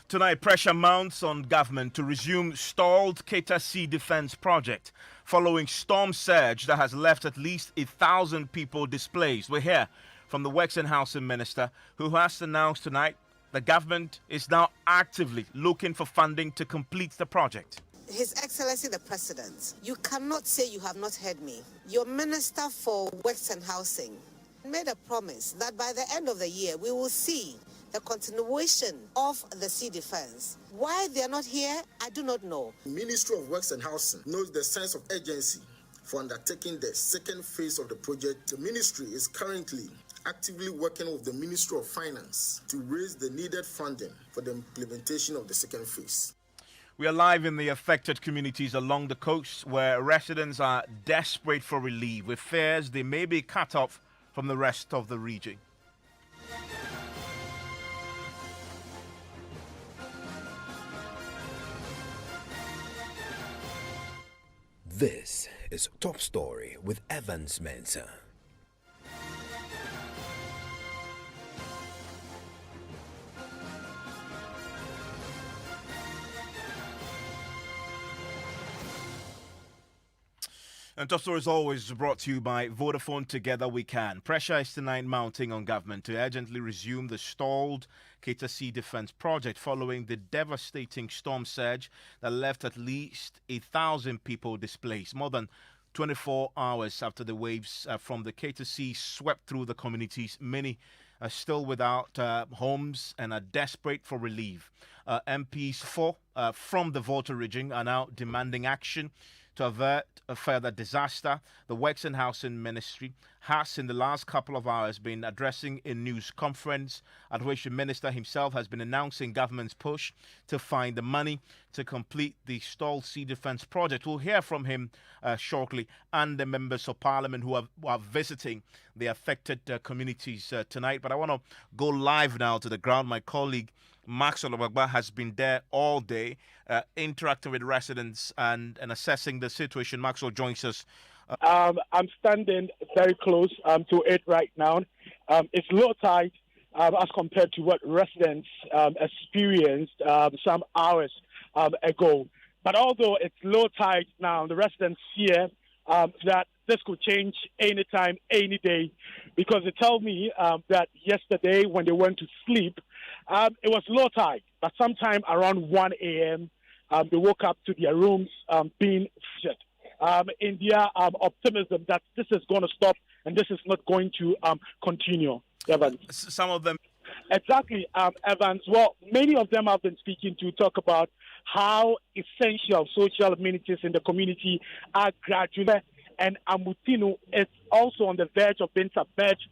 Tonight, pressure mounts on government to resume stalled Keta Sea defense project following storm surge that has left at least 1,000 people displaced. We're here from the Works and Housing Minister, who has announced tonight the government is now actively looking for funding to complete the project. His Excellency the President, you cannot say you have not heard me. Your Minister for Works and Housing made a promise that by the end of the year we will see the continuation of the sea defense. Why they are not here, I do not know. The Ministry of Works and Housing knows the sense of urgency for undertaking the second phase of the project. The ministry is currently actively working with the Ministry of Finance to raise the needed funding for the implementation of the second phase. We are live in the affected communities along the coast where residents are desperate for relief, with fears they may be cut off from the rest of the region. This is Top Story with Evans Mensah. And Top Story is always brought to you by Vodafone. Together we can. Pressure is tonight mounting on government to urgently resume the stalled Keta Sea defense project following the devastating storm surge that left at least 1,000 people displaced. More than 24 hours after the waves from the Keta Sea swept through the communities, many are still without homes and are desperate for relief. MPs from the Volta region are now demanding action to avert a further disaster. The Works and Housing Ministry has in the last couple of hours been addressing a news conference at which the minister himself has been announcing government's push to find the money to complete the stalled sea defense project. We'll hear from him shortly, and the members of parliament who are visiting the affected communities tonight. But I want to go live now to the ground. My colleague Maxwell Obagba has been there all day, interacting with residents and assessing the situation. Maxwell joins us. I'm standing very close to it right now. It's low tide as compared to what residents experienced some hours ago. But although it's low tide now, the residents fear that this could change anytime, any day, because they tell me that yesterday when they went to sleep, it was low tide, but sometime around 1 a.m., they woke up to their rooms being flooded. In their optimism that this is going to stop and this is not going to continue. Evans. Some of them. Exactly, Evans. Well, many of them I've been speaking to talk about how essential social amenities in the community are gradually, and Amutinu is also on the verge of being submerged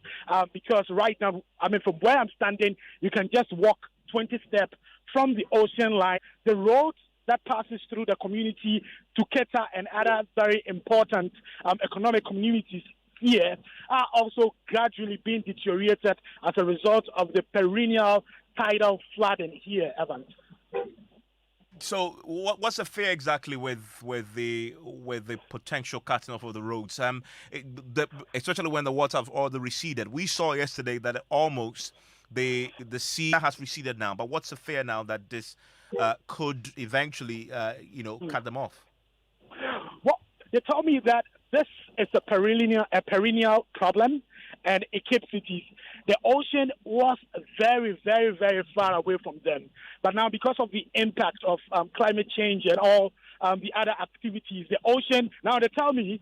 because right now, from where I'm standing, you can just walk 20 steps from the ocean line. The roads that passes through the community to Keta and other very important economic communities here are also gradually being deteriorated as a result of the perennial tidal flooding here, Evans. So, what's the fear exactly with the potential cutting off of the roads? Especially when the water have already receded. We saw yesterday that almost the sea has receded now. But what's the fear now that this could eventually, cut them off? Well, they told me that this is a perennial problem, and it keeps cities. The ocean was very, very, very far away from them. But now, because of the impact of climate change and all the other activities, the ocean, now they tell me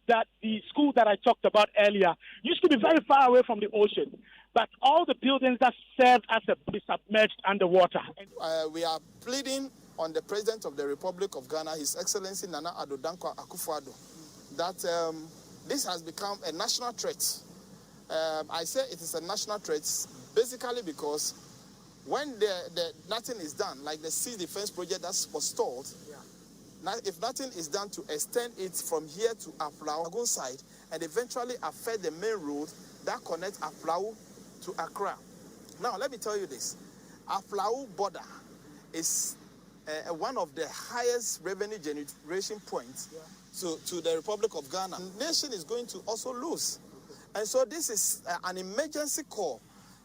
that the school that I talked about earlier used to be very far away from the ocean. But all the buildings that served as a submerged underwater. We are pleading on the President of the Republic of Ghana, His Excellency Nana Addo Dankwa Akufo-Addo, that this has become a national threat. I say it is a national threat basically because when nothing is done, like the sea defense project that was stalled, if nothing is done to extend it from here to Aflao side and eventually affect the main road that connects Aflao to Accra. Now, let me tell you this. Aflao border is one of the highest revenue generation points to the Republic of Ghana. The nation is going to also lose. And so this is an emergency call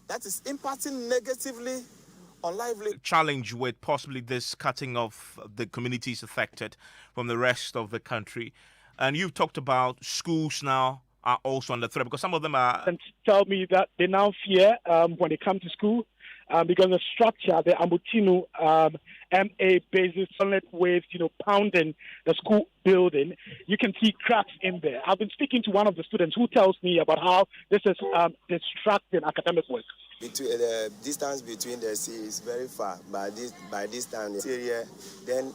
that is impacting negatively unlively. Challenge with possibly this cutting off the communities affected from the rest of the country. And you've talked about schools now are also under threat because some of them are. And tell me that they now fear when they come to school because the structure, the Ambutinu MA basis solid waves, pounding the school building. You can see cracks in there. I've been speaking to one of the students who tells me about how this is distracting academic work. The distance between the sea is very far. By this time, the area then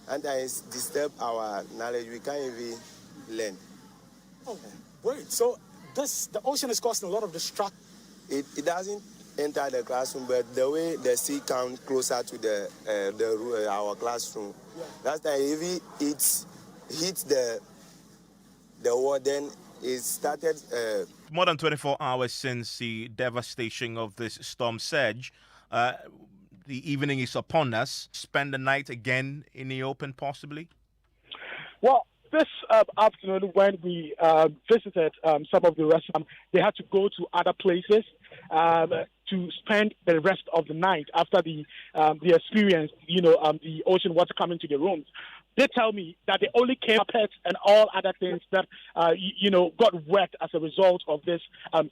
sometimes disturb our knowledge. We can't even learn. Oh, wait. So the ocean is causing a lot of distraction. It doesn't enter the classroom, but the way the sea comes closer to our classroom, that's time if it hits the wall, then it started. More than 24 hours since the devastation of this storm surge, the evening is upon us. Spend the night again in the open, possibly? Well, this afternoon when we visited some of the restaurants, they had to go to other places to spend the rest of the night after the experience, the ocean water coming to the rooms. They tell me that they only carpets and all other things that, got wet as a result of this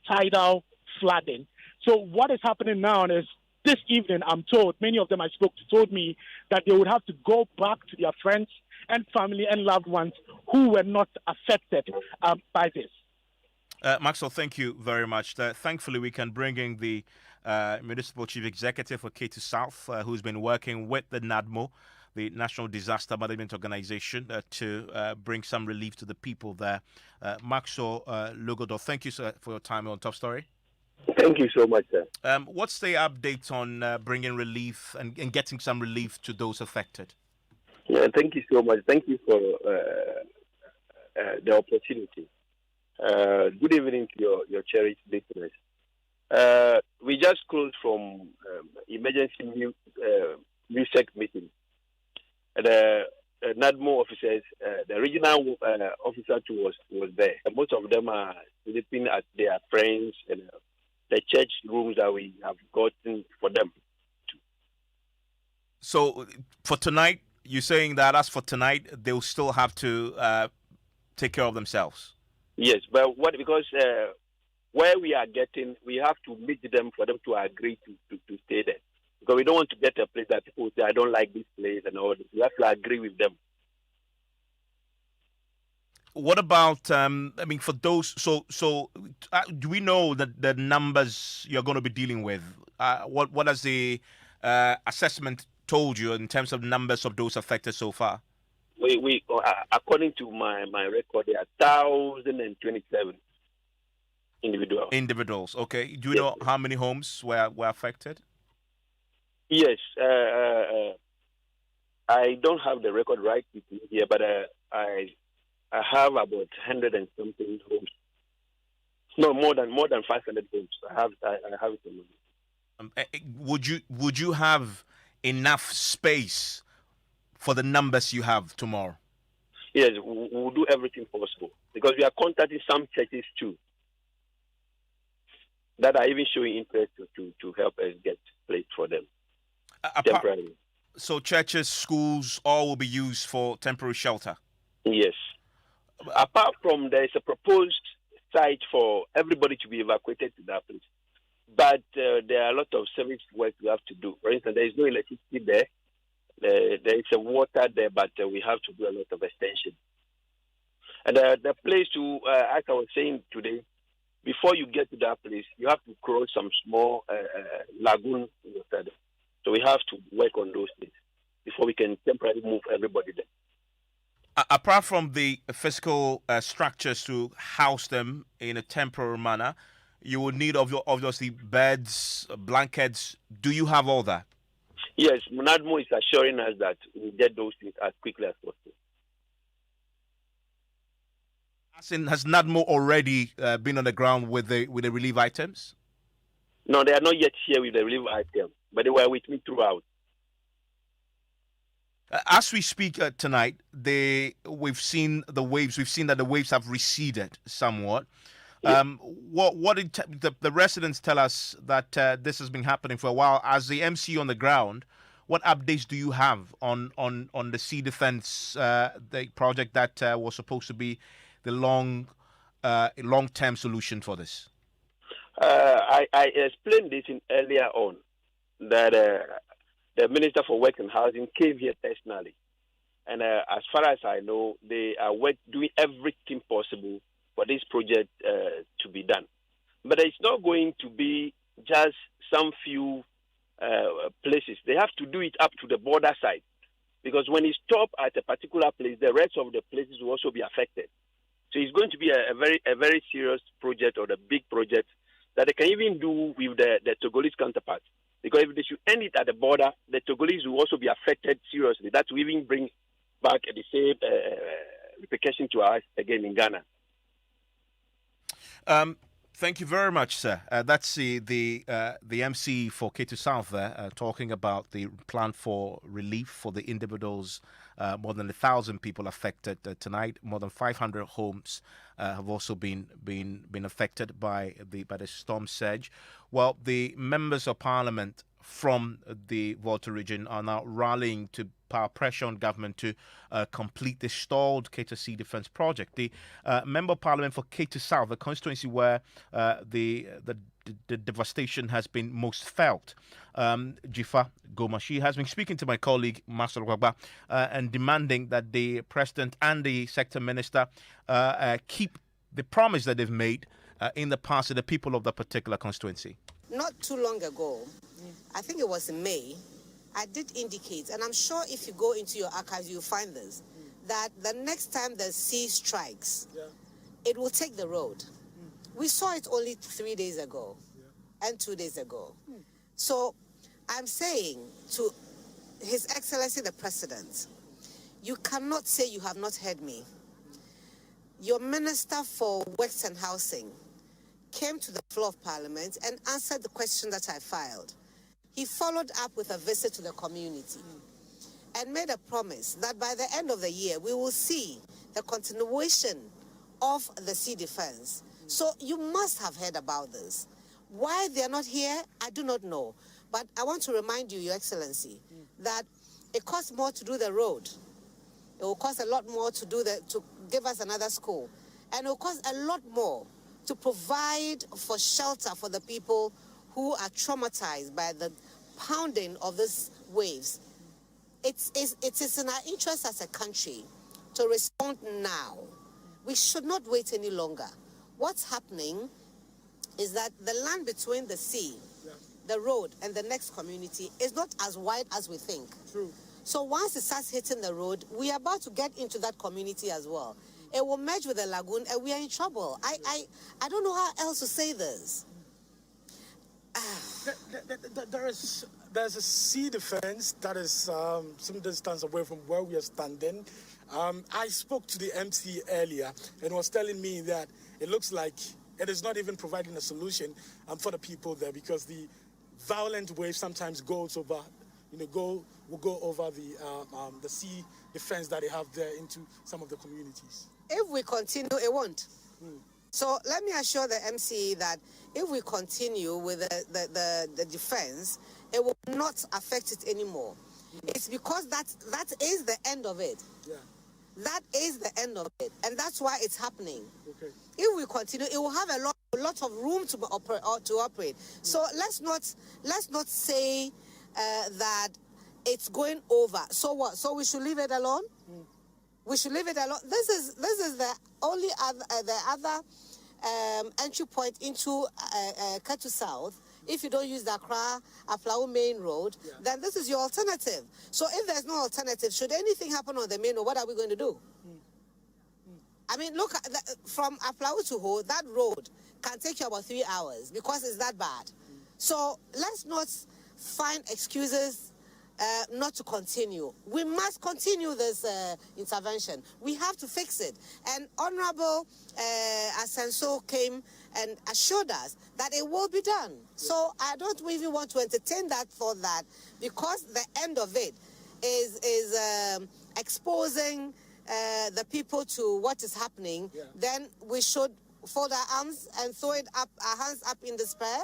tidal flooding. So what is happening now is this evening, I'm told, many of them I spoke to told me that they would have to go back to their friends and family and loved ones who were not affected by this. Maxwell, thank you very much. Thankfully, we can bring in the Municipal Chief Executive for Ketu South, who's been working with the NADMO, the National Disaster Management Organization, to bring some relief to the people there. Maxwell Logodo, thank you, sir, for your time on Top Story. Thank you so much, sir. What's the update on bringing relief and getting some relief to those affected? Yeah, thank you so much. Thank you for the opportunity. Good evening to your cherished listeners. We just closed from emergency research meeting. The NADMO officers, the regional officer too was there. Most of them are sleeping at their friends and the church rooms that we have gotten for them. So for tonight, you're saying that as for tonight, they'll still have to take care of themselves? Yes, but because where we are getting, we have to meet them for them to agree to stay there. Because we don't want to get a place that people say, I don't like this place and all this. We have to agree with them. What about, for those, do we know that the numbers you're going to be dealing with? What has the assessment told you in terms of numbers of those affected so far? We according to my record, there are 1,027 individuals. Okay. Do you know how many homes were affected? Yes. I don't have the record right with me here, but I have about 100 and something homes. No, more than 500 homes. I have it in mind. Would you have enough space for the numbers you have tomorrow? Yes, we'll do everything possible because we are contacting some churches too that are even showing interest to help us get place for them temporarily. So churches, schools, all will be used for temporary shelter? Yes. Apart from there is a proposed site for everybody to be evacuated to that place. But there are a lot of service work we have to do. For instance, there is no electricity there. There is a water there, but we have to do a lot of extension. And the place as I was saying today, before you get to that place, you have to cross some small lagoon water. So we have to work on those things before we can temporarily move everybody there. Apart from the physical structures to house them in a temporary manner, you will need obviously beds, blankets. Do you have all that? Yes, NADMO is assuring us that we get those things as quickly as possible. Has NADMO already been on the ground with the relief items? No, they are not yet here with the relief items, but they were with me throughout. As we speak tonight, we've seen the waves. We've seen that the waves have receded somewhat. What did the residents tell us that this has been happening for a while? As the MC on the ground, what updates do you have on the sea defense the project that was supposed to be the long-term solution for this? I explained this earlier on that the Minister for Work and Housing came here personally, and as far as I know, they are doing everything possible for this project to be done. But it's not going to be just some few places. They have to do it up to the border side, because when it stops at a particular place, the rest of the places will also be affected. So it's going to be a very serious project, or the big project that they can even do with the Togolese counterparts. Because if they should end it at the border, the Togolese will also be affected seriously. That will even bring back the same repercussion to us again in Ghana. Thank you very much, sir. That's the MC for Ketu South there, talking about the plan for relief for the individuals. More than 1,000 people affected tonight. More than 500 homes have also been affected by the storm surge. Well, the members of parliament from the Volta region are now rallying to power pressure on government to complete the stalled Ketu Sea Defence project. The member of parliament for Ketu South, the constituency where the devastation has been most felt, Jifa Gomashi, has been speaking to my colleague Master Gwagba and demanding that the president and the sector minister keep the promise that they've made in the past to the people of the particular constituency. Not too long ago, I think it was in May, I did indicate, and I'm sure if you go into your archives, you'll find this, that the next time the sea strikes, it will take the road. We saw it only 3 days ago and 2 days ago. So I'm saying to His Excellency the President, you cannot say you have not heard me. Your Minister for Works and Housing came to the floor of Parliament and answered the question that I filed. He followed up with a visit to the community and made a promise that by the end of the year, we will see the continuation of the sea defense. So you must have heard about this. Why they're not here, I do not know. But I want to remind you, Your Excellency, that it costs more to do the road. It will cost a lot more to give us another school. And it will cost a lot more to provide for shelter for the people who are traumatized by the pounding of these waves. It is in our interest as a country to respond now. We should not wait any longer. What's happening is that the land between the sea, the road, and the next community is not as wide as we think. True. So once it starts hitting the road, we are about to get into that community as well. It will merge with the lagoon, and we are in trouble. I don't know how else to say this. There's a sea defense that is some distance away from where we are standing. I spoke to the MC earlier and was telling me that it looks like it is not even providing a solution for the people there, because the violent wave sometimes goes over, will go over the sea defense that they have there into some of the communities. If we continue, it won't. So let me assure the MC that if we continue with the defense, it will not affect it anymore. It's because that is the end of it. Yeah. That is the end of it, and that's why it's happening. Okay. If we continue, it will have a lot of room to operate. So let's not say that it's going over. So what? So we should leave it alone. We should leave it alone. This is the only other entry point into Ketu South. If you don't use the Accra Aflao main road, then this is your alternative. So if there's no alternative, should anything happen on the main road, what are we going to do? I mean, look, from Aflao to Ho, that road can take you about 3 hours because it's that bad. So let's not find excuses not to continue. We must continue this intervention. We have to fix it. And Honorable Asenso came and assured us that it will be done. So I don't even want to entertain that thought that because the end of it is exposing the people to what is happening, then we should fold our arms and throw it up, our hands up in despair?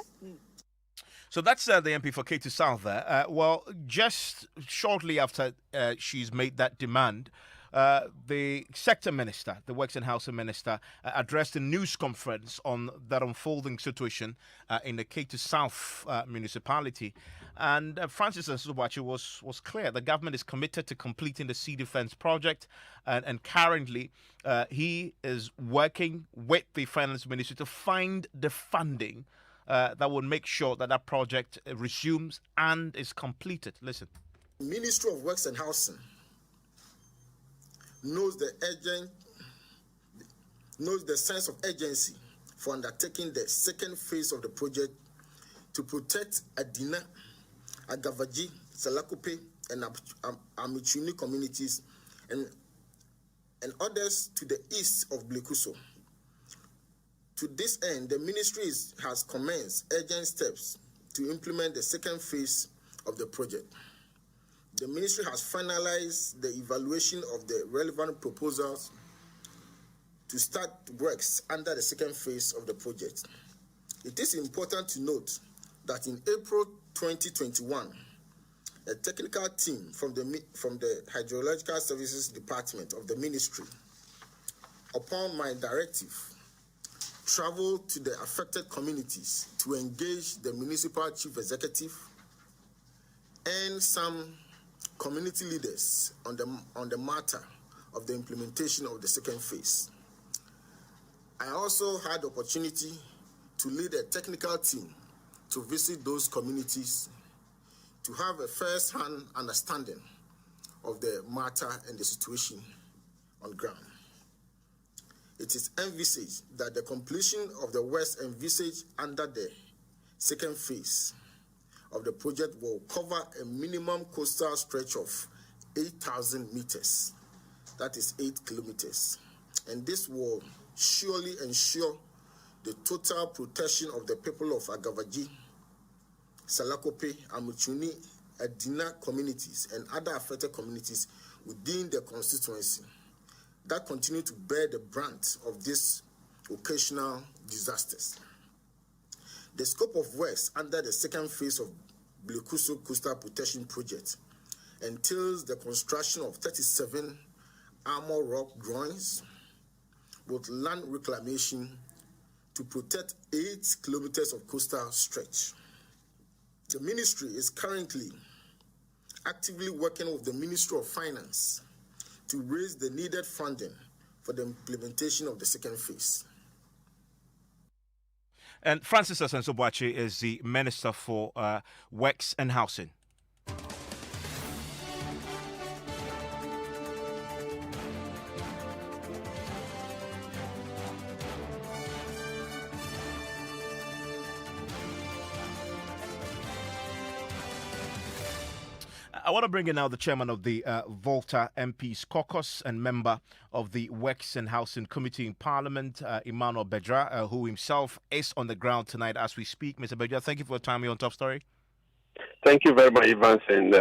So that's the MP for Katy South there. Well, just shortly after she's made that demand, the sector minister, the Works and Housing minister, addressed a news conference on that unfolding situation in the Katy South municipality. And Francis Nsubuachi was clear. The government is committed to completing the sea defense project, and currently he is working with the finance ministry to find the funding that will make sure that that project resumes and is completed. Listen. The Ministry of Works and Housing knows the sense of urgency for undertaking the second phase of the project to protect Adina, Agavaji, Salakupe, and Amichuni communities and others to the east of Blekuso. To this end, the ministry has commenced urgent steps to implement the second phase of the project. The ministry has finalized the evaluation of the relevant proposals to start works under the second phase of the project. It is important to note that in April 2021, a technical team from the Hydrological Services Department of the ministry, upon my directive, traveled to the affected communities to engage the municipal chief executive and some community leaders on the matter of the implementation of the second phase. I also had the opportunity to lead a technical team to visit those communities to have a first-hand understanding of the matter and the situation on ground. It is envisaged that the completion of the works envisaged under the second phase of the project will cover a minimum coastal stretch of 8,000 meters, that is 8 kilometers. And this will surely ensure the total protection of the people of Agavaji, Salakope, Amuchuni, Adina communities and other affected communities within the constituency that continue to bear the brunt of these occasional disasters. The scope of works under the second phase of Blekuso Coastal Protection Project entails the construction of 37 armor rock drawings with land reclamation to protect 8 kilometers of coastal stretch. The ministry is currently actively working with the Ministry of Finance to raise the needed funding for the implementation of the second phase. And Francis Nsubuachi is the Minister for Works and Housing. I want to bring in now the chairman of the Volta MPs Caucus and member of the Works and Housing Committee in Parliament, Emmanuel Bedra, who himself is on the ground tonight as we speak. Mr. Bedra, thank you for your time here on Top Story. Thank you very much, Evans, and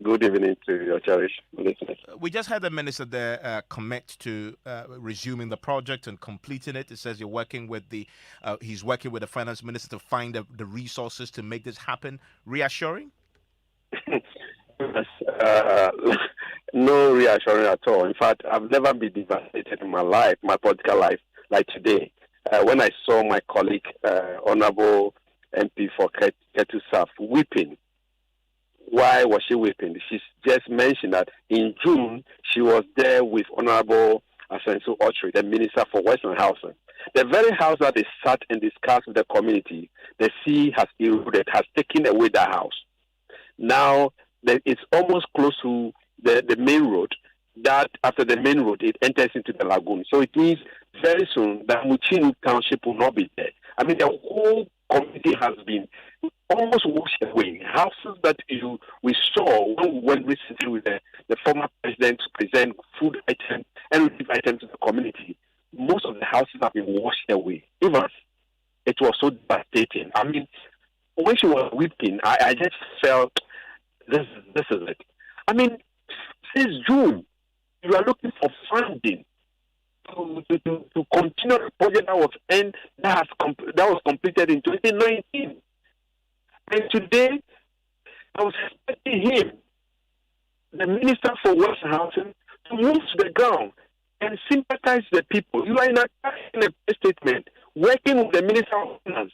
good evening to your cherished listeners. We just had the minister there commit to resuming the project and completing it. It says he's working with the finance minister to find the resources to make this happen. Reassuring? No reassuring at all. In fact, I've never been devastated in my life, my political life, like today. When I saw my colleague, Honorable MP for Ketu South, weeping. Why was she weeping? She just mentioned that in June, she was there with Honorable Asensu Ochri, the Minister for Western Housing. The very house that they sat and discussed with the community, the sea has eroded, has taken away that house. Now, it's almost close to the main road. That after the main road, it enters into the lagoon. So it means very soon that Muchinu Township will not be there. I mean, the whole community has been almost washed away. Houses that we saw when we went recently with the former president to present food items and relief items to the community, most of the houses have been washed away. Even it was so devastating. I mean, when she was weeping, I just felt this is it. I mean, since June, you are looking for funding to continue the project that was completed in 2019. And today, I was expecting him, the Minister for Works and Housing, to move to the ground and sympathize with the people. You are in a statement working with the Minister of Finance,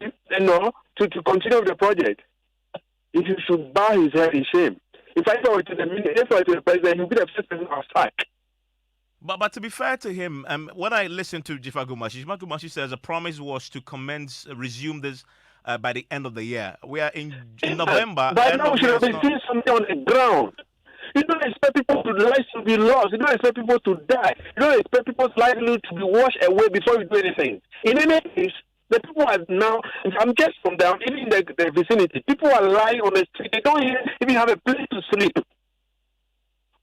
to continue with the project. If you should bow his head in shame. If I go to the president, he'll be the first person I'll sack. But to be fair to him, when I listened to Jifa Gumashi says a promise was to resume this by the end of the year. We are in November. But now we should have been seeing something on the ground. You don't expect people's lives to be lost. You don't expect people to die. You don't expect people's livelihood to be washed away before you do anything. In any case, the people are now, I'm just from down, even in the vicinity, people are lying on the street. They don't even have a place to sleep.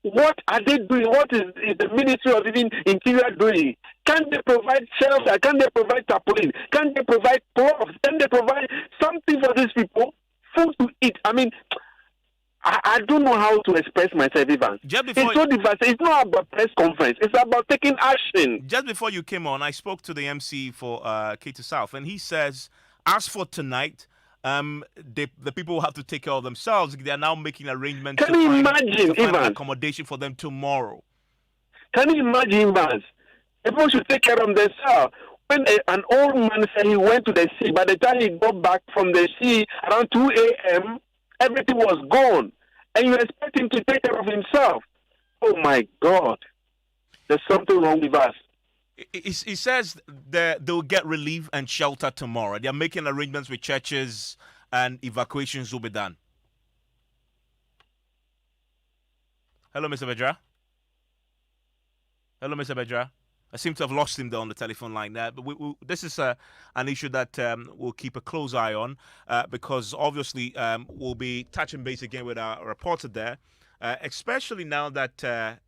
What are they doing? What is the Ministry of Interior doing? Can they provide shelter? Can they provide tarpaulin? Can they provide clothes? Can they provide something for these people? Food to eat. I mean, I don't know how to express myself, Evans. It's so devastating. It's not about press conference. It's about taking action. Just before you came on, I spoke to the MC for Cater South, and he says, as for tonight, the people will have to take care of themselves. They are now making arrangements to find accommodation for them tomorrow. Can you imagine, Evans? People should take care of themselves. When an old man said he went to the sea, by the time he got back from the sea around 2 a.m., everything was gone. And you expect him to take care of himself. Oh, my God. There's something wrong with us. He says that they'll get relief and shelter tomorrow. They're making arrangements with churches and evacuations will be done. Hello, Mr. Bedra. Hello, Mr. Bedra. I seem to have lost him there on the telephone line there. But this is an issue that we'll keep a close eye on because obviously we'll be touching base again with our reporter there, especially now that,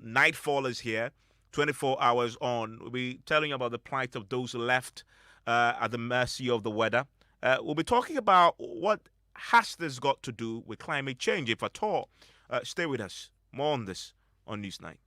nightfall is here. 24 hours on, we'll be telling you about the plight of those left at the mercy of the weather. We'll be talking about what has this got to do with climate change, if at all. Stay with us. More on this on Newsnight.